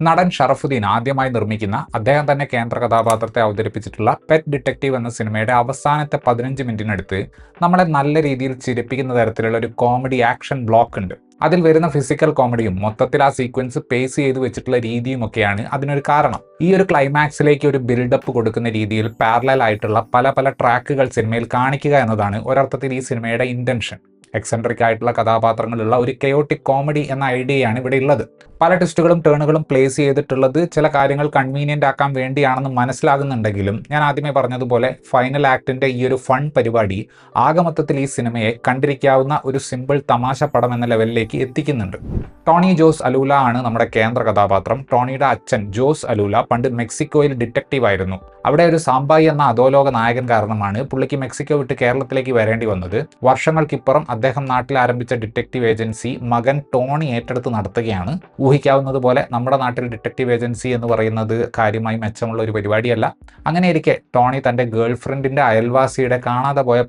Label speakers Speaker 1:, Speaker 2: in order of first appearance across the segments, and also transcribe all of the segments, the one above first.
Speaker 1: നടൻ ഷറഫുദ്ദീൻ ആദ്യമായി നിർമ്മിക്കുന്ന അദ്ദേഹം തന്നെ കേന്ദ്ര കഥാപാത്രത്തെ അവതരിപ്പിച്ചിട്ടുള്ള പെറ്റ് ഡിറ്റക്റ്റീവ് എന്ന സിനിമയുടെ അവസാനത്തെ 15 മിനിറ്റിനടുത്ത് നമ്മളെ നല്ല രീതിയിൽ ചിരിപ്പിക്കുന്ന തരത്തിലുള്ള ഒരു കോമഡി ആക്ഷൻ ബ്ലോക്ക് ഉണ്ട്. അതിൽ വരുന്ന ഫിസിക്കൽ കോമഡിയും മൊത്തത്തിൽ ആ സീക്വൻസ് പേസ് ചെയ്ത് വെച്ചിട്ടുള്ള രീതിയും ഒക്കെയാണ് അതിനൊരു കാരണം. ഈ ഒരു ക്ലൈമാക്സിലേക്ക് ഒരു ബിൽഡപ്പ് കൊടുക്കുന്ന രീതിയിൽ പാരലൽ ആയിട്ടുള്ള പല പല ട്രാക്കുകൾ സിനിമയിൽ കാണിക്കുക എന്നതാണ് ഒരർത്ഥത്തിൽ ഈ സിനിമയുടെ ഇന്റൻഷൻ. എക്സെൻട്രിക് ആയിട്ടുള്ള കഥാപാത്രങ്ങളുള്ള ഒരു കയോട്ടിക് കോമഡി എന്ന ഐഡിയയാണ് ഇവിടെ ഉള്ളത്. പല ട്വിസ്റ്റുകളും ടേണുകളും പ്ലേസ് ചെയ്തിട്ടുള്ളത് ചില കാര്യങ്ങൾ കൺവീനിയന്റ് ആക്കാൻ വേണ്ടിയാണെന്ന് മനസ്സിലാകുന്നുണ്ടെങ്കിലും ഞാൻ ആദ്യമേ പറഞ്ഞതുപോലെ ഫൈനൽ ആക്ടിന്റെ ഈ ഒരു ഫൺ പരിപാടി ആകെ മൊത്തത്തിൽ ഈ സിനിമയെ കണ്ടിരിക്കാവുന്ന ഒരു സിമ്പിൾ തമാശ പടം എന്ന ലെവലിലേക്ക് എത്തിക്കുന്നുണ്ട്. ടോണി ജോസ് അലൂല ആണ് നമ്മുടെ കേന്ദ്ര കഥാപാത്രം. ടോണിയുടെ അച്ഛൻ ജോസ് അലൂല പണ്ട് മെക്സിക്കോയിൽ ഡിറ്റക്റ്റീവ് ആയിരുന്നു. അവിടെ ഒരു സാമ്പായി എന്ന അധോലോക നായകൻ കാരണമാണ് പുള്ളിക്ക് മെക്സിക്കോ വിട്ട് കേരളത്തിലേക്ക് വരേണ്ടി വന്നത്. വർഷങ്ങൾക്കിപ്പുറം അദ്ദേഹം നാട്ടിൽ ആരംഭിച്ച ഡിറ്റക്റ്റീവ് ഏജൻസി മകൻ ടോണി ഏറ്റെടുത്ത് നടത്തുകയാണ്. ഊഹിക്കാവുന്നതുപോലെ നമ്മുടെ നാട്ടിൽ ഡിറ്റക്റ്റീവ് ഏജൻസി എന്ന് പറയുന്നത് കാര്യമായി മെച്ചമുള്ള ഒരു പരിപാടിയല്ല. അങ്ങനെയിരിക്കെ ടോണി തന്റെ ഗേൾഫ്രണ്ടിന്റെ അയൽവാസിയുടെ കാണാതെ പോയ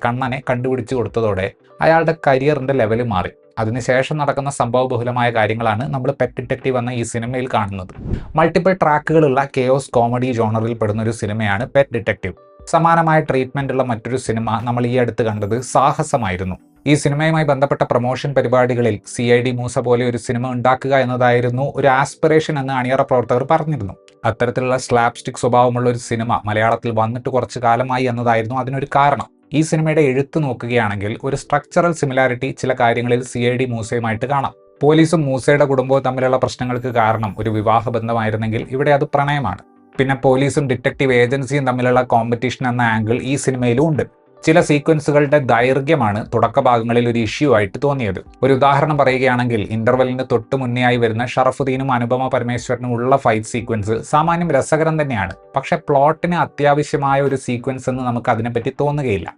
Speaker 1: കണ്ണനെ കണ്ടുപിടിച്ചു കൊടുത്തതോടെ അയാളുടെ കരിയറിന്റെ ലെവല് മാറി. അതിനുശേഷം നടക്കുന്ന സംഭവബഹുലമായ കാര്യങ്ങളാണ് നമ്മൾ പെറ്റ് ഡിറ്റക്റ്റീവ് എന്ന ഈ സിനിമയിൽ കാണുന്നത്. മൾട്ടിപ്പിൾ ട്രാക്കുകളുള്ള കെയോസ് കോമഡി ജോണറിൽ പെടുന്ന ഒരു സിനിമയാണ് പെറ്റ് ഡിറ്റക്റ്റീവ്. സമാനമായ ട്രീറ്റ്മെന്റ് ഉള്ള മറ്റൊരു സിനിമ നമ്മൾ ഈ അടുത്ത് കണ്ടത് സാഹസമായിരുന്നു. ഈ സിനിമയുമായി ബന്ധപ്പെട്ട പ്രൊമോഷൻ പരിപാടികളിൽ CID മൂസ പോലെ ഒരു സിനിമ ഉണ്ടാക്കുക എന്നതായിരുന്നു ഒരു ആസ്പിറേഷൻ എന്ന് അണിയറ പ്രവർത്തകർ പറഞ്ഞിരുന്നു. അത്തരത്തിലുള്ള സ്ലാപ്സ്റ്റിക് സ്വഭാവമുള്ള ഒരു സിനിമ മലയാളത്തിൽ വന്നിട്ട് കുറച്ചു കാലമായി എന്നതായിരുന്നു അതിനൊരു കാരണം. ഈ സിനിമയുടെ എഴുത്ത് നോക്കുകയാണെങ്കിൽ ഒരു സ്ട്രക്ചറൽ സിമിലാരിറ്റി ചില കാര്യങ്ങളിൽ CID മൂസയുമായിട്ട് കാണാം. പോലീസും മൂസയുടെ കുടുംബവും തമ്മിലുള്ള പ്രശ്നങ്ങൾക്ക് കാരണം ഒരു വിവാഹബന്ധമായിരുന്നെങ്കിൽ ഇവിടെ അത് പ്രണയമാണ്. പിന്നെ പോലീസും ഡിറ്റക്റ്റീവ് ഏജൻസിയും തമ്മിലുള്ള കോമ്പറ്റീഷൻ എന്ന ആംഗിൾ ഈ സിനിമയിലും ഉണ്ട്. ചില സീക്വൻസുകളുടെ ദൈർഘ്യമാണ് തുടക്കഭാഗങ്ങളിൽ ഒരു ഇഷ്യൂ ആയിട്ട് തോന്നിയത്. ഒരു ഉദാഹരണം പറയുകയാണെങ്കിൽ ഇന്റർവെല്ലിന് തൊട്ട് മുന്നേയായി വരുന്ന ഷറഫുദ്ദീനും അനുപമ പരമേശ്വരനും ഉള്ള ഫൈറ്റ് സീക്വൻസ് സാമാന്യം രസകരം തന്നെയാണ്. പക്ഷെ പ്ലോട്ടിന് അത്യാവശ്യമായ ഒരു സീക്വൻസ് എന്ന് നമുക്ക് അതിനെപ്പറ്റി തോന്നുകയില്ല.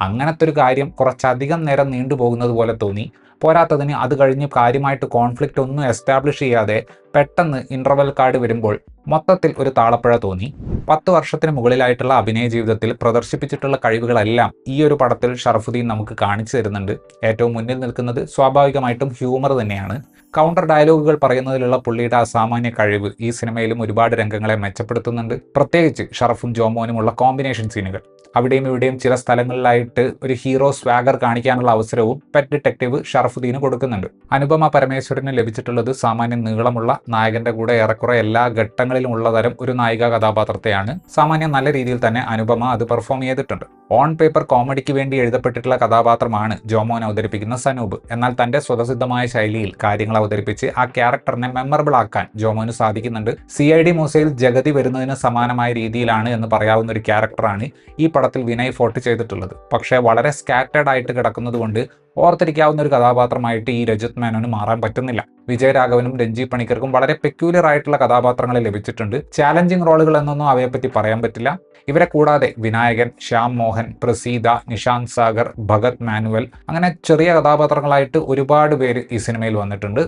Speaker 1: അങ്ങനത്തെ ഒരു കാര്യം കുറച്ചധികം നേരം നീണ്ടുപോകുന്നത് പോലെ തോന്നി. പോരാത്തതിന് അത് കഴിഞ്ഞ് കാര്യമായിട്ട് കോൺഫ്ലിക്റ്റ് ഒന്നും എസ്റ്റാബ്ലിഷ് ചെയ്യാതെ പെട്ടെന്ന് ഇന്റർവെൽ കാർഡ് വരുമ്പോൾ മൊത്തത്തിൽ ഒരു താളപ്പുഴ തോന്നി. 10 വർഷത്തിന് മുകളിലായിട്ടുള്ള അഭിനയ ജീവിതത്തിൽ പ്രദർശിപ്പിച്ചിട്ടുള്ള കഴിവുകളെല്ലാം ഈ ഒരു പടത്തിൽ ഷറഫുദ്ദീൻ നമുക്ക് കാണിച്ചു തരുന്നുണ്ട്. ഏറ്റവും മുന്നിൽ നിൽക്കുന്നത് സ്വാഭാവികമായിട്ടും ഹ്യൂമർ തന്നെയാണ്. കൗണ്ടർ ഡയലോഗുകൾ പറയുന്നതിലുള്ള പുള്ളിയുടെ അസാമാന്യ കഴിവ് ഈ സിനിമയിലും ഒരുപാട് രംഗങ്ങളെ മെച്ചപ്പെടുത്തുന്നുണ്ട്. പ്രത്യേകിച്ച് ഷറഫും ജോമോനുമുള്ള കോമ്പിനേഷൻ സീനുകൾ. അവിടെയും ഇവിടെയും ചില സ്ഥലങ്ങളിലായിട്ട് ഒരു ഹീറോ സ്വാഗർ കാണിക്കാനുള്ള അവസരവും പെറ്റ് ഡിറ്റക്റ്റീവ് ഷറഫുദ്ദീന് കൊടുക്കുന്നുണ്ട്. അനുപമ പരമേശ്വരന് ലഭിച്ചിട്ടുള്ളത് സാമാന്യം നീളമുള്ള നായകന്റെ കൂടെ ഏറെക്കുറെ എല്ലാ ഘട്ടങ്ങളിലും ഉള്ള തരം ഒരു നായിക കഥാപാത്രത്തെയാണ്. സാമാന്യം നല്ല രീതിയിൽ തന്നെ അനുപമ അത് പെർഫോം ചെയ്തിട്ടുണ്ട്. ഓൺ പേപ്പർ കോമഡിക്ക് വേണ്ടി എഴുതപ്പെട്ടിട്ടുള്ള കഥാപാത്രമാണ് ജോമോൻ അവതരിപ്പിക്കുന്ന സനൂപ്. എന്നാൽ തന്റെ സ്വതസിദ്ധമായ ശൈലിയിൽ കാര്യങ്ങൾ അവതരിപ്പിച്ച് ആ ക്യാരക്ടറിനെ മെമ്മറബിൾ ആക്കാൻ ജോമോന് സാധിക്കുന്നുണ്ട്. CID മൂസയിൽ ജഗതി വരുന്നതിന് സമാനമായ രീതിയിലാണ് എന്ന് പറയാവുന്ന ഒരു ക്യാരക്ടറാണ് ഈ പടത്തിൽ വിനയ് ഫോർട്ട് ചെയ്തിട്ടുള്ളത്. പക്ഷേ വളരെ സ്കാറ്റേഡ് ആയിട്ട് കിടക്കുന്നത് കൊണ്ട് ഓർത്തിരിക്കാവുന്ന ഒരു കഥാപാത്രമായിട്ട് ഈ രജത് മേനോന് മാറാൻ പറ്റുന്നില്ല. വിജയരാഘവനും രഞ്ജി പണിക്കർക്കും വളരെ പെക്യൂലിയർ ആയിട്ടുള്ള കഥാപാത്രങ്ങളെ ലഭിച്ചിട്ടുണ്ട്. ചാലഞ്ചിങ് റോളുകൾ എന്നൊന്നും അവയെപ്പറ്റി പറയാൻ പറ്റില്ല. ഇവരെ കൂടാതെ വിനായകൻ, ശ്യാം മോഹൻ, പ്രസീത, നിഷാന്ത് സാഗർ, ഭഗത് മാനുവൽ അങ്ങനെ ചെറിയ കഥാപാത്രങ്ങളായിട്ട് ഒരുപാട് പേര് ഈ സിനിമയിൽ വന്നിട്ടുണ്ട്.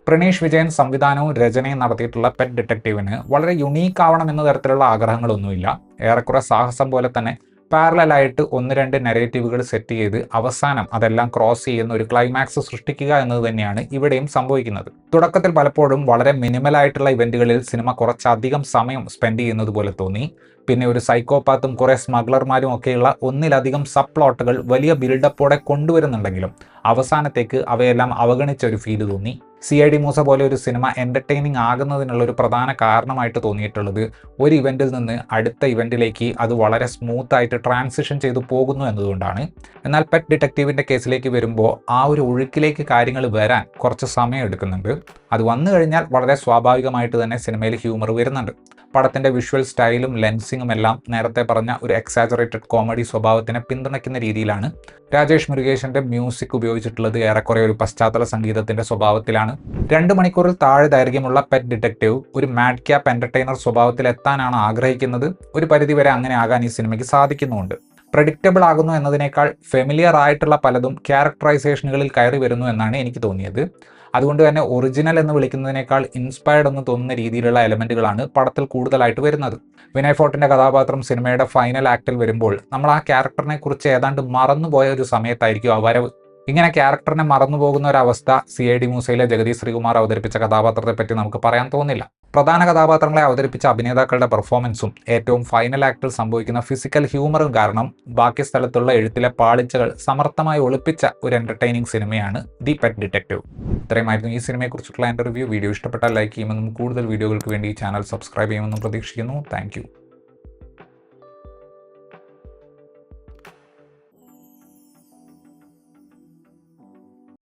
Speaker 1: പ്രണീഷ് വിജയൻ സംവിധാനവും രചനയും നടത്തിയിട്ടുള്ള പെറ്റ് ഡിറ്റക്റ്റീവിന് വളരെ യുണീക്ക് ആവണം എന്ന തരത്തിലുള്ള ആഗ്രഹങ്ങളൊന്നുമില്ല. ഏറെക്കുറെ സാഹസം പോലെ തന്നെ പാരലായിട്ട് 1-2 നെറേറ്റീവുകൾ സെറ്റ് ചെയ്ത് അവസാനം അതെല്ലാം ക്രോസ് ചെയ്യുന്ന ഒരു ക്ലൈമാക്സ് സൃഷ്ടിക്കുക എന്നത് തന്നെയാണ് ഇവിടെയും സംഭവിക്കുന്നത്. തുടക്കത്തിൽ പലപ്പോഴും വളരെ മിനിമലായിട്ടുള്ള ഇവന്റുകളിൽ സിനിമ കുറച്ചധികം സമയം സ്പെൻഡ് ചെയ്യുന്നത് പോലെ തോന്നി. പിന്നെ ഒരു സൈക്കോപാത്തും കുറെ സ്മഗ്ലർമാരും ഒക്കെയുള്ള ഒന്നിലധികം സബ് പ്ലോട്ടുകൾ വലിയ ബിൽഡപ്പോടെ കൊണ്ടുവരുന്നുണ്ടെങ്കിലും അവസാനത്തേക്ക് അവയെല്ലാം അവഗണിച്ച ഒരു ഫീല് തോന്നി. CID മൂസ പോലെ ഒരു സിനിമ എന്റർടൈനിങ് ആകുന്നതിനുള്ള ഒരു പ്രധാന കാരണമായിട്ട് തോന്നിയിട്ടുള്ളത് ഒരു ഇവന്റിൽ നിന്ന് അടുത്ത ഇവന്റിലേക്ക് അത് വളരെ സ്മൂത്ത് ആയിട്ട് ട്രാൻസിഷൻ ചെയ്തു പോകുന്നു എന്നതുകൊണ്ടാണ്. എന്നാൽ പെറ്റ് ഡിറ്റക്റ്റീവിന്റെ കേസിലേക്ക് വരുമ്പോൾ ആ ഒരു ഒഴുക്കിലേക്ക് കാര്യങ്ങൾ വരാൻ കുറച്ച് സമയം എടുക്കുന്നുണ്ട്. അത് വന്നു കഴിഞ്ഞാൽ വളരെ സ്വാഭാവികമായിട്ട് തന്നെ സിനിമയിൽ ഹ്യൂമർ വരുന്നുണ്ട്. പടത്തിന്റെ വിഷ്വൽ സ്റ്റൈലും ലെൻസിങ്ങും എല്ലാം നേരത്തെ പറഞ്ഞ ഒരു എക്സാജറേറ്റഡ് കോമഡി സ്വഭാവത്തിനെ പിന്തുണയ്ക്കുന്ന രീതിയിലാണ്. രാജേഷ് മുരുകേശന്റെ മ്യൂസിക് ഉപയോഗിച്ചിട്ടുള്ളത് ഏറെക്കുറെ ഒരു പശ്ചാത്തല സംഗീതത്തിന്റെ സ്വഭാവത്തിലാണ്. 2 മണിക്കൂറിൽ താഴെ ദൈർഘ്യമുള്ള പെറ്റ് ഡിറ്റക്റ്റീവ് ഒരു മാഡ് ക്യാപ്പ് എന്റർടൈനർ സ്വഭാവത്തിൽ എത്താനാണ് ആഗ്രഹിക്കുന്നത്. ഒരു പരിധിവരെ അങ്ങനെ ആകാൻ ഈ സിനിമയ്ക്ക് സാധിക്കുന്നുണ്ട്. പ്രഡിക്റ്റബിൾ ആകുന്നു എന്നതിനേക്കാൾ ഫെമിലിയർ ആയിട്ടുള്ള പലതും ക്യാരക്ടറൈസേഷനുകളിൽ കയറി വരുന്നു എന്നാണ് എനിക്ക് തോന്നിയത്. അതുകൊണ്ട് തന്നെ ഒറിജിനൽ എന്ന് വിളിക്കുന്നതിനേക്കാൾ ഇൻസ്പയർഡ് എന്ന് തോന്നുന്ന രീതിയിലുള്ള എലമെന്റുകളാണ് പടത്തിൽ കൂടുതലായിട്ട് വരുന്നത്. വിനയ് ഫോർട്ടിന്റെ കഥാപാത്രം സിനിമയുടെ ഫൈനൽ ആക്ടിൽ വരുമ്പോൾ നമ്മൾ ആ ക്യാരക്ടറിനെ കുറിച്ച് ഏതാണ്ട് മറന്നുപോയ ഒരു സമയത്തായിരിക്കും ആ വരവ്. ഇങ്ങനെ ക്യാരക്ടറിനെ മറന്നുപോകുന്ന ഒരവസ്ഥ CID മൂസയിലെ ജഗദീഷ് ശ്രീകുമാർ അവതരിപ്പിച്ച കഥാപാത്രത്തെ പറ്റി നമുക്ക് പറയാൻ തോന്നില്ല. പ്രധാന കഥാപാത്രങ്ങളെ അവതരിപ്പിച്ച അഭിനേതാക്കളുടെ പെർഫോമൻസും ഏറ്റവും ഫൈനൽ ആക്ടിൽ സംഭവിക്കുന്ന ഫിസിക്കൽ ഹ്യൂമറും കാരണം ബാക്കി സ്ഥലത്തുള്ള എഴുത്തിലെ പാളിച്ചകൾ സമർത്ഥമായി ഒളിപ്പിച്ച ഒരു എന്റർടൈനിങ് സിനിമയാണ് ദി പെറ്റ് ഡിറ്റക്റ്റീവ്. ഇത്രയുമായിരുന്നു ഈ സിനിമയെക്കുറിച്ചുള്ള എൻ്റെ റിവ്യൂ. വീഡിയോ ഇഷ്ടപ്പെട്ടാൽ ലൈക്ക് ചെയ്യുമെന്നും കൂടുതൽ വീഡിയോകൾക്ക് വേണ്ടി ഈ ചാനൽ സബ്സ്ക്രൈബ് ചെയ്യുമെന്നും പ്രതീക്ഷിക്കുന്നു. താങ്ക്